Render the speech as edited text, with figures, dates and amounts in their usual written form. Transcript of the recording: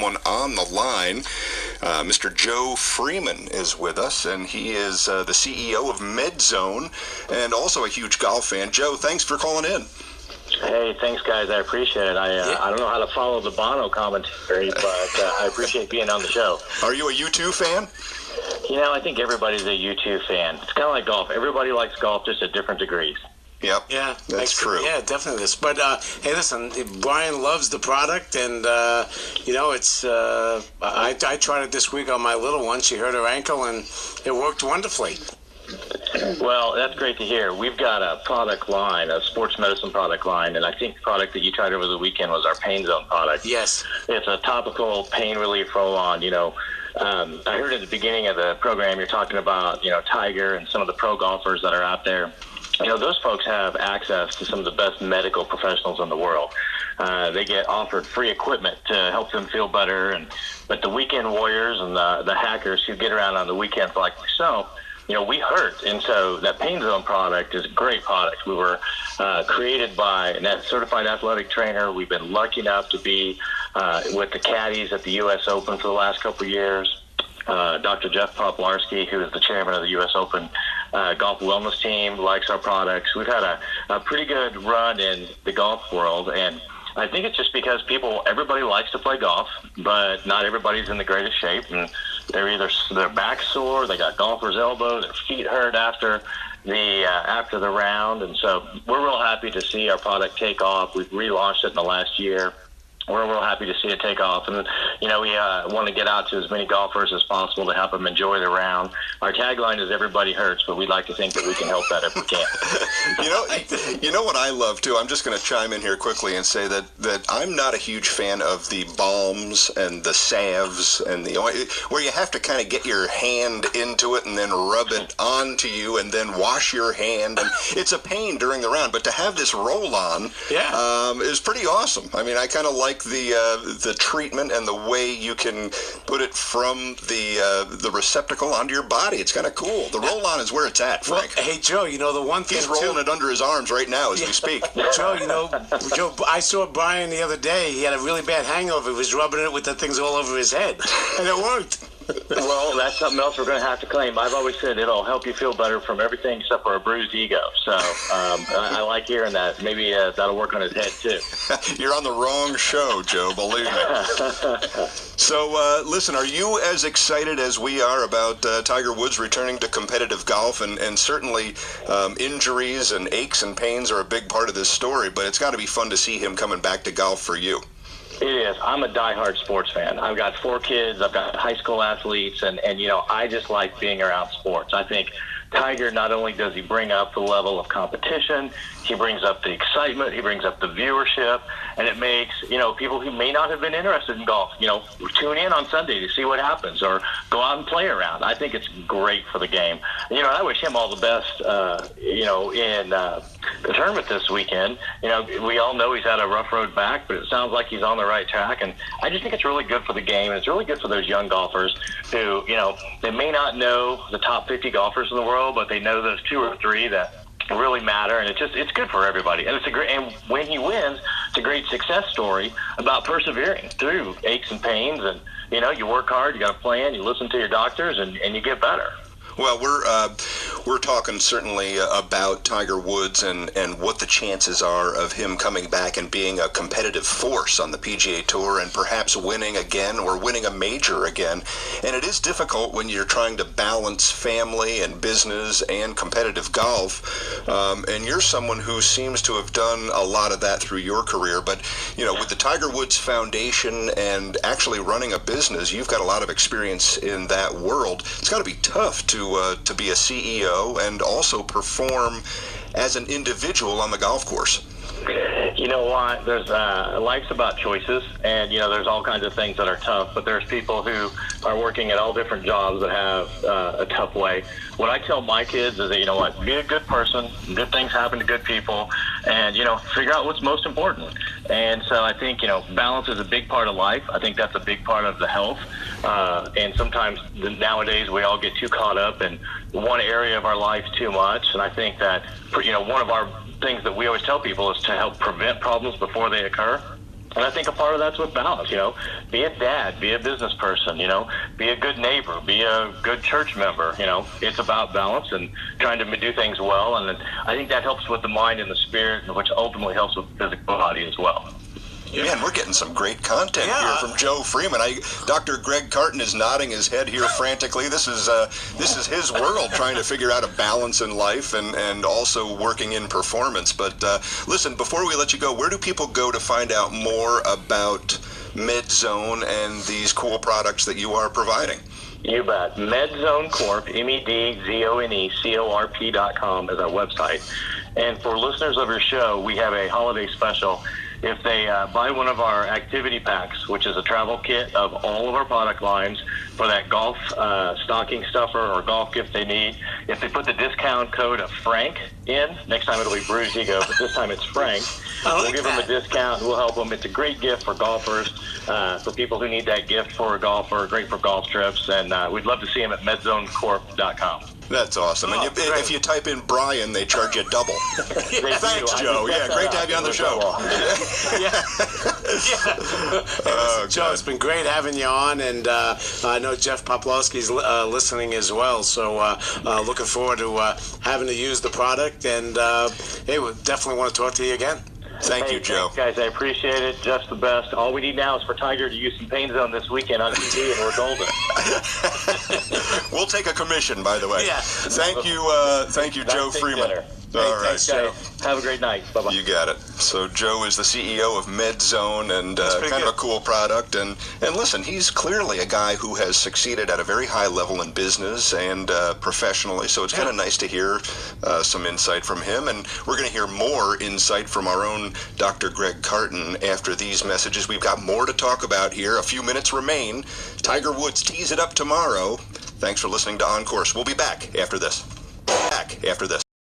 One on the line. Mr. Joe Freeman is with us, and he is the CEO of MedZone and also a huge golf fan. Joe, thanks for calling in. Hey, thanks, guys. I appreciate it. I don't know how to follow the Bono commentary, but I appreciate being on the show. Are you a U2 fan? You know, I think everybody's a U2 fan. It's kind of like golf. Everybody likes golf, just at different degrees. Yep. Yeah, that's true. Yeah, definitely is. But hey, listen, Brian loves the product, and you know, it's. I tried it this week on my little one. She hurt her ankle, and it worked wonderfully. Well, that's great to hear. We've got a product line, a sports medicine product line, and I think the product that you tried over the weekend was our PainZone product. Yes. It's a topical pain relief roll-on. You know, I heard at the beginning of the program you're talking about, you know, Tiger and some of the pro golfers that are out there. You know, those folks have access to some of the best medical professionals in the world. They get offered free equipment to help them feel better. But the weekend warriors and the hackers who get around on the weekends like myself, you know, we hurt. And so that PainZone product is a great product. We were created by a certified athletic trainer. We've been lucky enough to be with the Caddies at the U.S. Open for the last couple of years. Dr. Jeff Poplarski, who is the chairman of the U.S. Open golf wellness team, likes our products. We've had a pretty good run in the golf world, and I think it's just because everybody likes to play golf, but not everybody's in the greatest shape, and they're either their back sore, they got golfer's elbow, their feet hurt after the round, and so we're real happy to see our product take off. We've relaunched it in the last year. We're real happy to see it take off. And, you know, we want to get out to as many golfers as possible to help them enjoy the round. Our tagline is everybody hurts, but we'd like to think that we can help that if we can. You know what I love, too? I'm just going to chime in here quickly and say that I'm not a huge fan of the balms and the salves and where you have to kind of get your hand into it and then rub it onto you and then wash your hand. And it's a pain during the round. But to have this roll-on is pretty awesome. I mean, I kind of like the treatment and the way you can put it from the receptacle onto your body. It's kind of cool. The roll-on is where it's at, Frank. Well, hey, Joe, you know, the one thing he's rolling it under his arms right now as we speak. Joe, Joe, I saw Brian the other day. He had a really bad hangover. He was rubbing it with the things all over his head, and it worked. Well, that's something else we're going to have to claim. I've always said it'll help you feel better from everything except for a bruised ego. So I like hearing that. Maybe that'll work on his head, too. You're on the wrong show, Joe, believe me. So, listen, are you as excited as we are about Tiger Woods returning to competitive golf? And certainly injuries and aches and pains are a big part of this story, but it's got to be fun to see him coming back to golf for you. It is. I'm a diehard sports fan. I've got 4 kids. I've got high school athletes, and you know, I just like being around sports. I think Tiger, not only does he bring up the level of competition, he brings up the excitement, he brings up the viewership, and it makes, you know, people who may not have been interested in golf, you know, tune in on Sunday to see what happens or go out and play around. I think it's great for the game. You know, I wish him all the best, you know, in the tournament this weekend. You know, we all know he's had a rough road back, but it sounds like he's on the right track, and I just think it's really good for the game, and it's really good for those young golfers who, you know, they may not know the top 50 golfers in the world, but they know those 2 or 3 that really matter, and it's good for everybody. And and when he wins, it's a great success story about persevering through aches and pains, and you know, you work hard, you got a plan, you listen to your doctors, and you get better. Well, we're talking certainly about Tiger Woods and what the chances are of him coming back and being a competitive force on the PGA Tour and perhaps winning again or winning a major again. And it is difficult when you're trying to balance family and business and competitive golf. And you're someone who seems to have done a lot of that through your career. But, you know, with the Tiger Woods Foundation and actually running a business, you've got a lot of experience in that world. It's got to be tough to be a CEO and also perform as an individual on the golf course. You know what? There's life's about choices, and you know, there's all kinds of things that are tough. But there's people who are working at all different jobs that have a tough way. What I tell my kids is that, you know what, be a good person. Good things happen to good people, and you know, figure out what's most important. And so I think, you know, balance is a big part of life. I think that's a big part of the health. And sometimes nowadays we all get too caught up in one area of our life too much. And I think that, you know, one of our things that we always tell people is to help prevent problems before they occur. And I think a part of that's with balance, be a dad, be a business person, be a good neighbor, be a good church member, it's about balance and trying to do things well. And I think that helps with the mind and the spirit, which ultimately helps with the physical body as well. Man, we're getting some great content here from Joe Freeman. Dr. Greg Carton is nodding his head here frantically. This is his world, trying to figure out a balance in life and also working in performance. But listen, before we let you go, where do people go to find out more about MedZone and these cool products that you are providing? You bet. MedZone Corp, MedZone is our website. And for listeners of your show, we have a holiday special. If they buy one of our activity packs, which is a travel kit of all of our product lines for that golf stocking stuffer or golf gift they need, if they put the discount code of Frank in, next time it'll be Bruised Ego, but this time it's Frank, we'll give them a discount. We'll help them. It's a great gift for golfers, for people who need that gift for a golfer, great for golf trips, and we'd love to see them at medzonecorp.com. That's awesome. And if you type in Brian, they charge you double. Thanks, Joe. Yeah, great to have you on the show. Joe, it's been great having you on, and I know Jeff Poplowski's listening as well, so looking forward to having to use the product, and hey, we definitely want to talk to you again. Thank you, Joe. Thanks, guys, I appreciate it. Just the best. All we need now is for Tiger to use some PainZone this weekend on TV, and we're golden. We'll take a commission, by the way. Yeah. Thank you, Joe Freeman. All right. Thanks, Joe. Have a great night. Bye-bye. You got it. So Joe is the CEO of MedZone, and kind of a cool product. And listen, he's clearly a guy who has succeeded at a very high level in business and professionally. So it's kind of nice to hear some insight from him. And we're going to hear more insight from our own Dr. Greg Carton after these messages. We've got more to talk about here. A few minutes remain. Tiger Woods tees it up tomorrow. Thanks for listening to On Course. We'll be back after this.